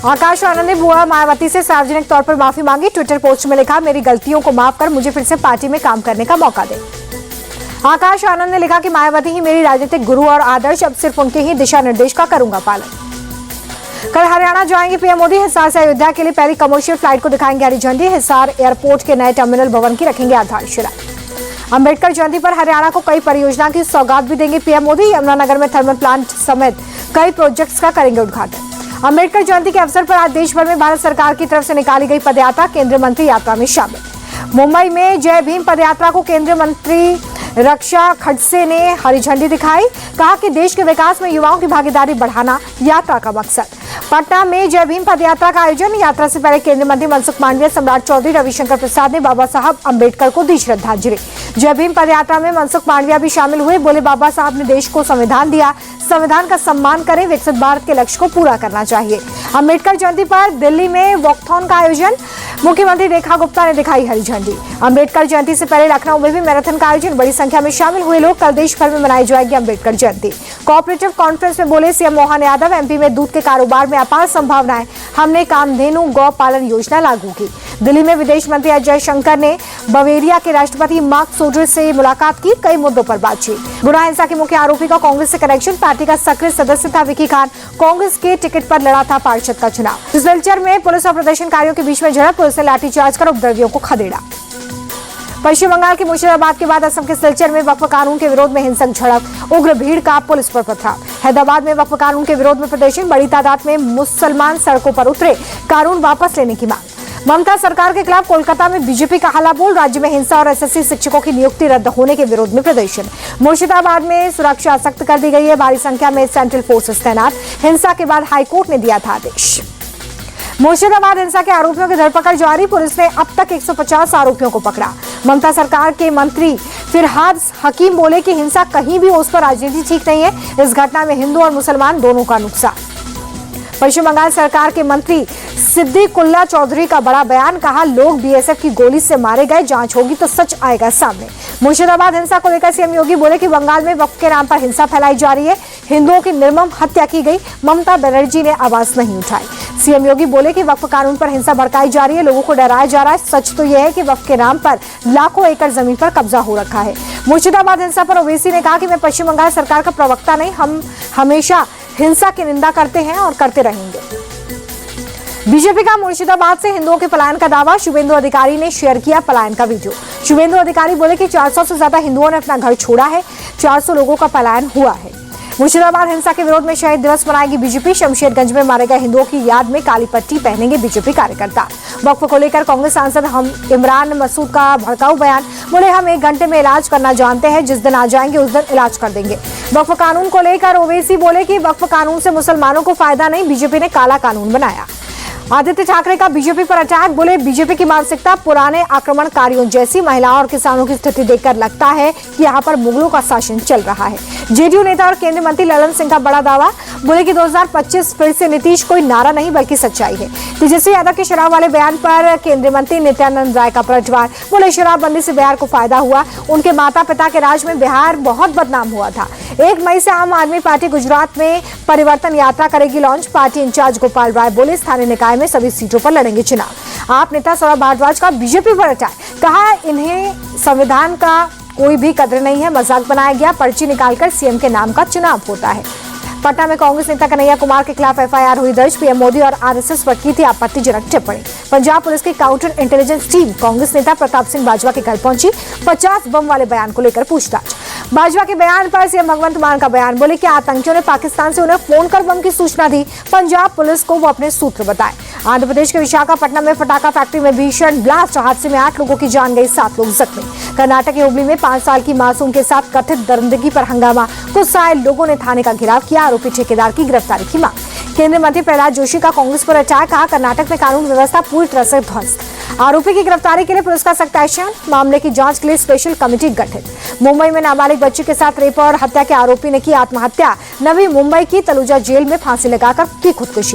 आकाश आनंद ने बुआ मायावती से सार्वजनिक तौर पर माफी मांगी। ट्विटर पोस्ट में लिखा, मेरी गलतियों को माफ कर मुझे फिर से पार्टी में काम करने का मौका दे। आकाश आनंद ने लिखा कि मायावती ही मेरी राजनीतिक गुरु और आदर्श, अब सिर्फ उनके ही दिशा निर्देश का करूंगा पालन। कल हरियाणा जाएंगे पीएम मोदी। हिसार से अयोध्या के लिए पहली कमर्शियल फ्लाइट को दिखाएंगे हरी झंडी। हिसार एयरपोर्ट के नए टर्मिनल भवन की रखेंगे आधारशिला। अंबेडकर जयंती पर हरियाणा को कई परियोजना की सौगात भी देंगे पीएम मोदी। यमुनानगर में थर्मल प्लांट समेत कई प्रोजेक्ट्स का करेंगे उद्घाटन। अंबेडकर जयंती के अवसर पर आज देश भर में भारत सरकार की तरफ से निकाली गई पदयात्रा, केंद्रीय मंत्री यात्रा में शामिल। मुंबई में जय भीम पदयात्रा को केंद्रीय मंत्री रक्षा खड़से ने हरी झंडी दिखाई। कहा कि देश के विकास में युवाओं की भागीदारी बढ़ाना यात्रा का मकसद। पटना में जय भीम पदयात्रा का आयोजन। यात्रा से पहले केंद्रीय मंत्री मनसुख मांडविया, सम्राट चौधरी, रविशंकर प्रसाद ने बाबा साहब अंबेडकर को दी श्रद्धांजलि। जय भीम पदयात्रा में मनसुख मांडविया भी शामिल हुए। बोले, बाबा साहब ने देश को संविधान दिया, संविधान का सम्मान करें, विकसित भारत के लक्ष्य को पूरा करना चाहिए। अंबेडकर जयंती पर दिल्ली में वॉकथॉन का आयोजन। मुख्यमंत्री रेखा गुप्ता ने दिखाई हरी झंडी। अंबेडकर जयंती से पहले लखनऊ में भी मैराथन का आयोजन। बड़ी संख्या में शामिल हुए लोग। कल देश भर में मनाई जाएगी अंबेडकर जयंती। कोऑपरेटिव कॉन्फ्रेंस में बोले सीएम मोहन यादव, एमपी में दूध के कारोबार में अपार संभावनाएं, हमने कामधेनु गौ पालन योजना लागू की। दिल्ली में विदेश मंत्री एस जयशंकर ने बवेरिया के राष्ट्रपति मार्क सोडर से मुलाकात की। कई मुद्दों पर बातचीत। गुना हिंसा के मुख्य आरोपी का कांग्रेस से कनेक्शन। पार्टी का सक्रिय सदस्य था विकी खान। कांग्रेस के टिकट पर लड़ा था पार्षद का चुनाव। सिलचर में पुलिस और प्रदर्शनकारियों के बीच में झड़प। पुलिस ने लाठीचार्ज कर उपद्रवियों को खदेड़ा। पश्चिम बंगाल के मुर्शिदाबाद के बाद असम के सिलचर में वक्फ कानून के विरोध में हिंसक झड़प। उग्र भीड़ का पुलिस पर पथराव। हैदराबाद में वक्फ कानून के विरोध में प्रदर्शन। बड़ी तादाद में मुसलमान सड़कों पर उतरे। कानून वापस लेने की मांग। ममता सरकार के खिलाफ कोलकाता में बीजेपी का हल्ला बोल। राज्य में हिंसा और एसएससी शिक्षकों की नियुक्ति रद्द होने के विरोध में प्रदर्शन। मुर्शिदाबाद में सुरक्षा सख्त कर दी गई है। भारी संख्या में सेंट्रल फोर्सेस तैनात। हिंसा के बाद हाईकोर्ट ने दिया था आदेश। मुर्शिदाबाद हिंसा के आरोपियों की धरपकड़ जारी। पुलिस ने अब तक 150 आरोपियों को पकड़ा। ममता सरकार के मंत्री फिरहाद हकीम बोले कि हिंसा कहीं भी हो, उस पर राजनीति ठीक नहीं है। इस घटना में हिंदू और मुसलमान दोनों का नुकसान। पश्चिम बंगाल सरकार के मंत्री सिद्दीकुल्ला चौधरी का बड़ा बयान। कहा, लोग बीएसएफ की गोली से मारे गए, जांच होगी तो सच आएगा सामने। मुर्शिदाबाद हिंसा को लेकर सीएम योगी बोले कि बंगाल में वक्फ के नाम पर हिंसा फैलाई जा रही है। हिंदुओं की निर्मम हत्या की गई। ममता बनर्जी ने आवाज नहीं उठाई। सीएम योगी बोले कि वक्फ कानून पर हिंसा भड़काई जा रही है, लोगों को डराया जा रहा है। सच तो यह है कि वक्फ के नाम पर लाखों एकड़ जमीन पर कब्जा हो रखा है। मुर्शिदाबाद हिंसा पर ओवैसी ने कहा कि मैं पश्चिम बंगाल सरकार का प्रवक्ता नहीं, हम हमेशा हिंसा की निंदा करते हैं और करते रहेंगे। बीजेपी का मुर्शिदाबाद से हिंदुओं के पलायन का दावा। शुभेंदु अधिकारी ने शेयर किया पलायन का वीडियो। शुभेंदु अधिकारी बोले कि 400 से ज्यादा हिंदुओं ने अपना घर छोड़ा है। 400 लोगों का पलायन हुआ है। मुर्शिदाबाद हिंसा के विरोध में शहीद दिवस मनाएगी बीजेपी। शमशेरगंज में मारे गए हिंदुओं की याद में काली पट्टी पहनेंगे बीजेपी कार्यकर्ता। वक्फ को लेकर कांग्रेस सांसद हम इमरान मसूद का भड़काऊ बयान। बोले, हम 1 घंटे में इलाज करना जानते हैं, जिस दिन आ जाएंगे उस दिन इलाज कर देंगे। वक्फ कानून को लेकर ओवैसी बोले कि वक्फ कानून से मुसलमानों को फायदा नहीं, बीजेपी ने काला कानून बनाया। आदित्य ठाकरे का बीजेपी पर अटैक। बोले, बीजेपी की मानसिकता पुराने आक्रमणकारियों जैसी। महिलाओं और किसानों की स्थिति देखकर लगता है कि यहाँ पर मुगलों का शासन चल रहा है। जेडीयू नेता और केंद्रीय मंत्री ललन सिंह का बड़ा दावा। बोले कि 2025 फिर से नीतीश कोई नारा नहीं बल्कि सच्चाई है। तेजस्वी यादव के शराब वाले बयान पर केंद्रीय मंत्री नित्यानंद राय का पलटवार। बोले, शराबबंदी से बिहार को फायदा हुआ। उनके माता पिता के राज में बिहार बहुत बदनाम हुआ था। 1 मई से आम आदमी पार्टी गुजरात में परिवर्तन यात्रा करेगी launch. Party in charge Gopal Rai बोले, स्थानीय निकाय में सभी सीटों पर लड़ेंगे चुनाव। आप नेता सौरभ भारद्वाज का बीजेपी पर अटैक। कहा, इन्हें संविधान का कोई भी कदर नहीं है, मजाक बनाया गया। पर्ची निकालकर सीएम के नाम का चुनाव होता है। पटना में कांग्रेस नेता कन्हैया कुमार के खिलाफ एफआईआर हुई दर्ज। पीएम मोदी और आरएसएस पर की थी आपत्तिजनक टिप्पणी। पंजाब पुलिस की काउंटर इंटेलिजेंस टीम कांग्रेस नेता प्रताप सिंह बाजवा के घर पहुंची। 50 बम वाले बयान को लेकर पूछताछ। बाजवा के बयान पर सीएम भगवंत मान का बयान। बोले कि आतंकियों ने पाकिस्तान से उन्हें फोन कर बम की सूचना दी। पंजाब पुलिस को वो अपने सूत्र बताए। आंध्र प्रदेश के विशाखापट्टनम में फटाका फैक्ट्री में भीषण ब्लास्ट। हादसे में 8 लोगों की जान गई, 7 लोग जख्मी। कर्नाटक के हुबली में 5 साल की मासूम के साथ कथित दरिंदगी पर हंगामा। गुस्साए लोगों ने थाने का घेराव किया। आरोपी ठेकेदार की गिरफ्तारी की मांग। केंद्रीय मंत्री प्रहलाद जोशी का कांग्रेस पर अटैक। कहा, कर्नाटक में कानून व्यवस्था पूरी तरह से ध्वस्त। आरोपी की गिरफ्तारी के लिए पुलिस का सख्त एक्शन। मामले की जांच के लिए स्पेशल कमेटी गठित। मुंबई में नाबालिग बच्ची के साथ रेप और हत्या के आरोपी ने की आत्महत्या। नवी मुंबई की तलुजा जेल में फांसी लगाकर की खुदकुशी।